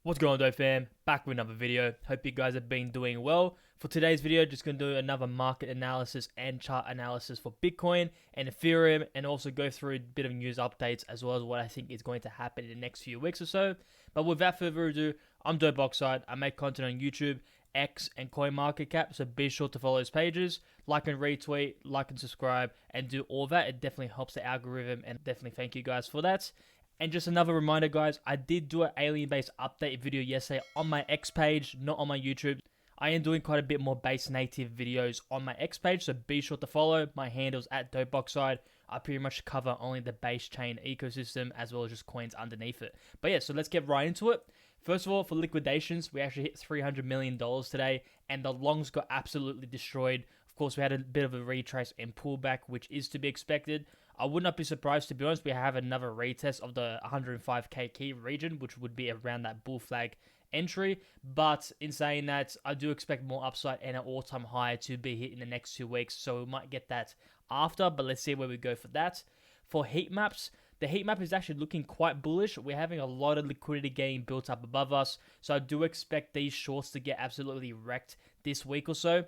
What's going on, though, fam? Back with another video. Hope you guys have been doing well. For today's video, just going to do another market analysis and chart analysis for Bitcoin and Ethereum, and also go through a bit of news updates as well as what I think is going to happen in the next few weeks or so. But without further ado, I'm Dope Oxide. I make content on YouTube, X, and CoinMarketCap, so be sure to follow those pages, like and retweet, like and subscribe, and do all that. It definitely helps the algorithm, and definitely thank you guys for that. And just another reminder, guys, I did do an alien-based update video yesterday on my X page, not on my YouTube. I am doing quite a bit more base native videos on my X page, so be sure to follow. My handle's at DopeOxide. I pretty much cover only the base chain ecosystem as well as just coins underneath it. But yeah, so let's get right into it. First of all, for liquidations, we actually hit $300 million today, and the longs got absolutely destroyed. Of course, we had a bit of a retrace and pullback, which is to be expected. I would not be surprised, to be honest. We have another retest of the 105k key region, which would be around that bull flag entry. But in saying that, I do expect more upside and an all-time high to be hit in the next 2 weeks. So we might get that after, but let's see where we go for that. For heat maps, the heat map is actually looking quite bullish. We're having a lot of liquidity getting built up above us. So I do expect these shorts to get absolutely wrecked this week or so.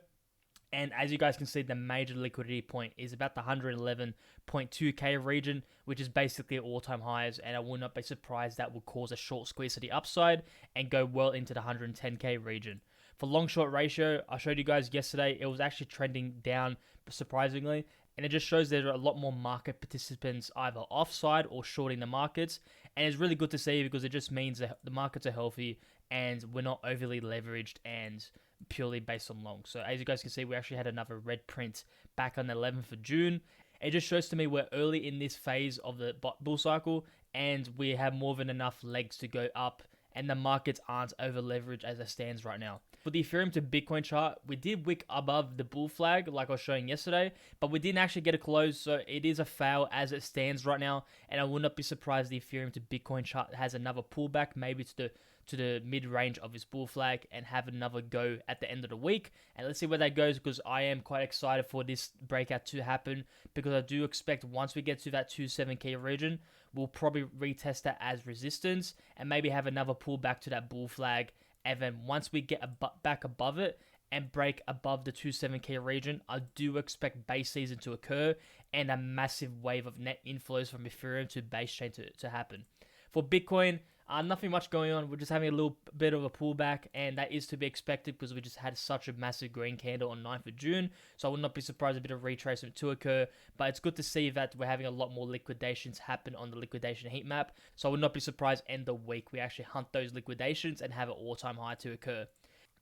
And as you guys can see, the major liquidity point is about the 111.2k region, which is basically all-time highs. And I will not be surprised that will cause a short squeeze to the upside and go well into the 110k region. For long-short ratio, I showed you guys yesterday, it was actually trending down surprisingly. And it just shows there are a lot more market participants either offside or shorting the markets. And it's really good to see because it just means that the markets are healthy and we're not overly leveraged and purely based on long. So as you guys can see, we actually had another red print back on the 11th of June. It just shows to me we're early in this phase of the bull cycle and we have more than enough legs to go up and the markets aren't over leveraged as it stands right now. For the Ethereum to Bitcoin chart, we did wick above the bull flag like I was showing yesterday, but we didn't actually get a close, so it is a fail as it stands right now, and I would not be surprised the Ethereum to Bitcoin chart has another pullback, maybe to the mid-range of his bull flag and have another go at the end of the week. And let's see where that goes because I am quite excited for this breakout to happen because I do expect once we get to that 27k region, we'll probably retest that as resistance and maybe have another pullback to that bull flag. And then once we get back above it and break above the 27k region, I do expect base season to occur and a massive wave of net inflows from Ethereum to base chain to happen. For Bitcoin, nothing much going on. We're just having a little bit of a pullback, and that is to be expected because we just had such a massive green candle on 9th of June. So I would not be surprised a bit of retracement to occur, but it's good to see that we're having a lot more liquidations happen on the liquidation heat map. So I would not be surprised end of week we actually hunt those liquidations and have an all-time high to occur.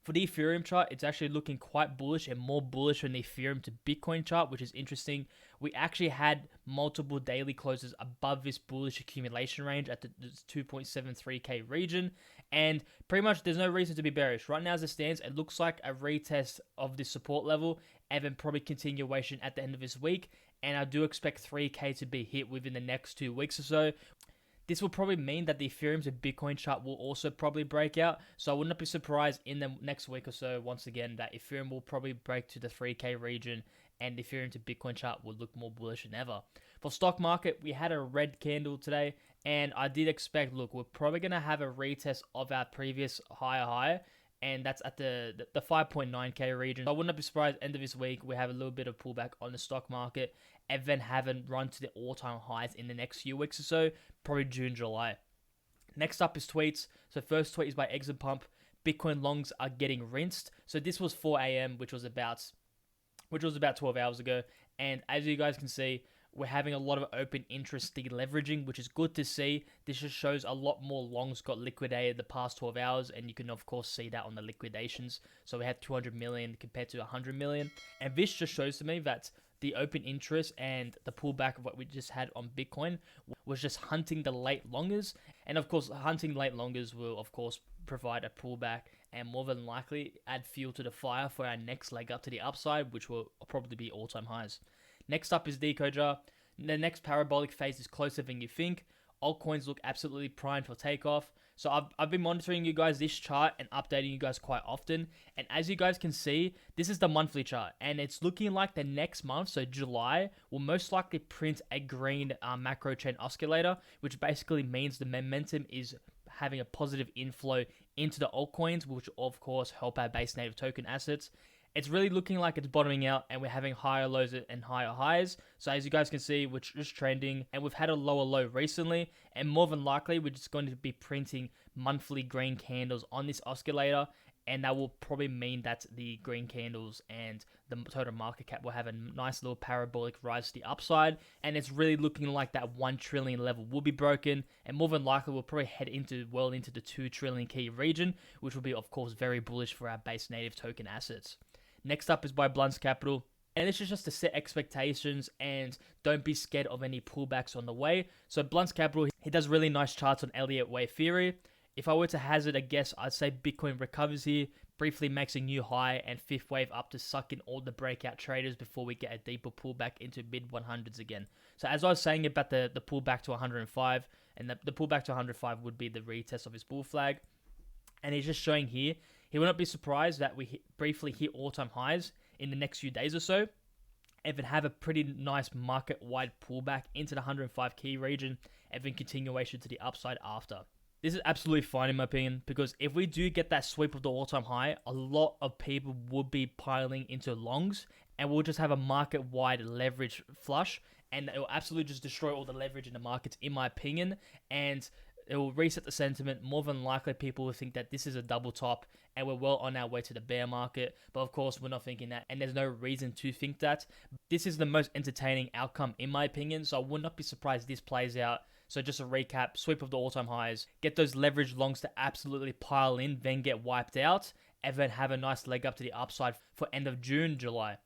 For the Ethereum chart, it's actually looking quite bullish and more bullish than the Ethereum to Bitcoin chart, which is interesting. We actually had multiple daily closes above this bullish accumulation range at the 2.73k region, and pretty much there's no reason to be bearish. Right now as it stands, it looks like a retest of this support level and then probably continuation at the end of this week, and I do expect 3k to be hit within the next 2 weeks or so. This will probably mean that the Ethereum to Bitcoin chart will also probably break out. So I would not be surprised in the next week or so, once again, that Ethereum will probably break to the 3k region and the Ethereum to Bitcoin chart will look more bullish than ever. For stock market, we had a red candle today and I did expect, look, we're probably going to have a retest of our previous higher high. And that's at the 5.9k region. So I would not be surprised end of this week we have a little bit of pullback on the stock market and then haven't run to the all-time highs in the next few weeks or so, probably June, July. Next up is tweets. So first tweet is by Exit Pump. Bitcoin longs are getting rinsed. So this was 4 a.m., which was about 12 hours ago. And as you guys can see, we're having a lot of open interest deleveraging, which is good to see. This just shows a lot more longs got liquidated the past 12 hours, and you can of course see that on the liquidations. So we had 200 million compared to 100 million. And this just shows to me that the open interest and the pullback of what we just had on Bitcoin was just hunting the late longers. And of course, hunting late longers will of course provide a pullback and more than likely add fuel to the fire for our next leg up to the upside, which will probably be all-time highs. Next up is Decodra. The next parabolic phase is closer than you think. Altcoins look absolutely primed for takeoff. So I've been monitoring you guys this chart and updating you guys quite often. And as you guys can see, this is the monthly chart. And it's looking like the next month, so July, will most likely print a green macro chain oscillator, which basically means the momentum is having a positive inflow into the altcoins, which of course help our base native token assets. It's really looking like it's bottoming out and we're having higher lows and higher highs. So as you guys can see, we're just trending and we've had a lower low recently, and more than likely we're just going to be printing monthly green candles on this oscillator, and that will probably mean that the green candles and the total market cap will have a nice little parabolic rise to the upside, and it's really looking like that 1 trillion level will be broken, and more than likely we'll probably head into the 2 trillion key region, which will be of course very bullish for our base native token assets. Next up is by Blunt's Capital. And this is just to set expectations and don't be scared of any pullbacks on the way. So Blunt's Capital, he does really nice charts on Elliott Wave theory. If I were to hazard a guess, I'd say Bitcoin recovers here, briefly makes a new high and fifth wave up to suck in all the breakout traders before we get a deeper pullback into mid 100s again. So as I was saying about the pullback to 105, and the pullback to 105 would be the retest of his bull flag. And he's just showing here, he will not be surprised that we briefly hit all-time highs in the next few days or so, and then have a pretty nice market-wide pullback into the 105 key region, and then continuation to the upside after. This is absolutely fine in my opinion, because if we do get that sweep of the all-time high, a lot of people would be piling into longs, and we'll just have a market-wide leverage flush, and it will absolutely just destroy all the leverage in the markets, in my opinion, and it will reset the sentiment. More than likely, people will think that this is a double top and we're well on our way to the bear market. But of course, we're not thinking that, and there's no reason to think that. This is the most entertaining outcome, in my opinion, so I would not be surprised this plays out. So just a recap, sweep of the all-time highs, get those leverage longs to absolutely pile in, then get wiped out, and then have a nice leg up to the upside for end of June, July.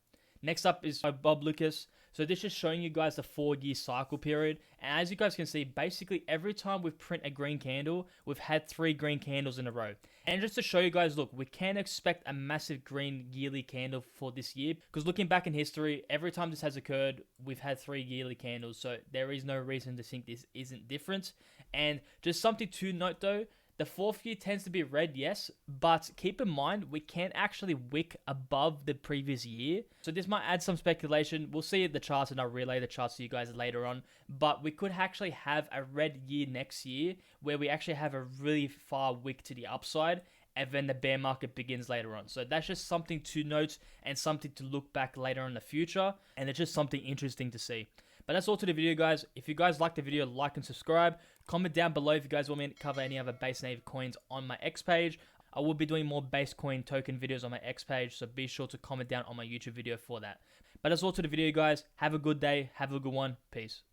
Next up is by Bob Lucas. So this is showing you guys the 4-year cycle period. And as you guys can see, basically every time we print a green candle, we've had 3 green candles in a row. And just to show you guys, look, we can expect a massive green yearly candle for this year. Because looking back in history, every time this has occurred, we've had 3 yearly candles. So there is no reason to think this isn't different. And just something to note though, the 4th year tends to be red, yes, but keep in mind, we can't actually wick above the previous year. So this might add some speculation. We'll see the charts and I'll relay the charts to you guys later on. But we could actually have a red year next year where we actually have a really far wick to the upside, and then the bear market begins later on. So that's just something to note and something to look back later in the future. And it's just something interesting to see. But that's all to the video, guys. If you guys like the video, like and subscribe. Comment down below if you guys want me to cover any other base native coins on my X page. I will be doing more base coin token videos on my X page, so be sure to comment down on my YouTube video for that. But that's all to the video, guys. Have a good day. Have a good one. Peace.